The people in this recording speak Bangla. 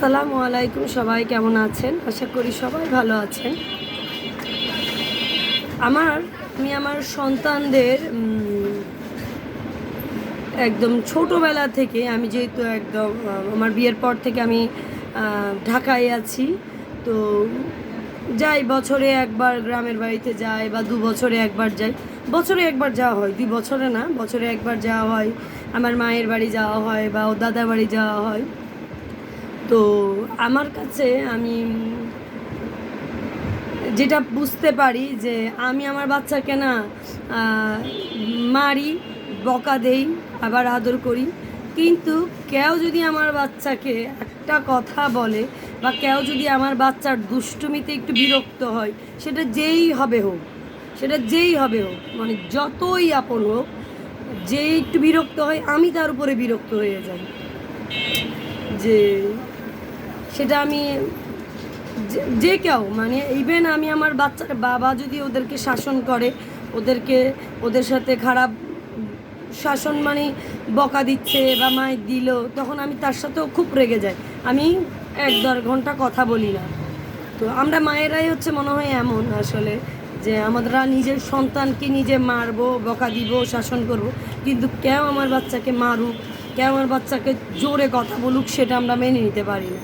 আসসালামু আলাইকুম, সবাই কেমন আছেন? আশা করি সবাই ভালো আছেন। আমি আমার সন্তানদের একদম ছোটোবেলা থেকে, আমি যেহেতু একদম আমার বিয়ের পর থেকে আমি ঢাকায় আছি, তো যাই বছরে একবার গ্রামের বাড়িতে যাই বা 2 বছরে একবার যাই। বছরে একবার যাওয়া হয়, 2 বছরে না, বছরে একবার যাওয়া হয়। আমার মায়ের বাড়ি যাওয়া হয় বা ও দাদার বাড়ি যাওয়া হয়। তো আমার কাছে আমি যেটা বুঝতে পারি যে আমি আমার বাচ্চাকে না মারি, বকা দেই, আবার আদর করি। কিন্তু কেউ যদি আমার বাচ্চাকে একটা কথা বলে বা কেউ যদি আমার বাচ্চার দুষ্টুমিতে একটু বিরক্ত হয়, সেটা যেই হবে হোক, মানে যতই আপন হোক, যে একটু বিরক্ত হয়, আমি তার উপরে বিরক্ত হয়ে যাই। যে সেটা আমি যে কেউ, মানে ইভেন আমি আমার বাচ্চার বাবা যদি ওদেরকে শাসন করে, ওদের সাথে খারাপ শাসন, মানে বকা দিচ্ছে বা মায়ের দিল, তখন আমি তার সাথেও খুব রেগে যাই। আমি 1-1.5 ঘন্টা কথা বলি না। তো আমরা মায়েরাই হচ্ছে মনে হয় এমন আসলে, যে আমরা নিজের সন্তানকে নিজে মারবো, বকা দিব, শাসন করব, কিন্তু কেউ আমার বাচ্চাকে মারুক, কেউ আমার বাচ্চাকে জোরে কথা বলুক, সেটা আমরা মেনে নিতে পারি না।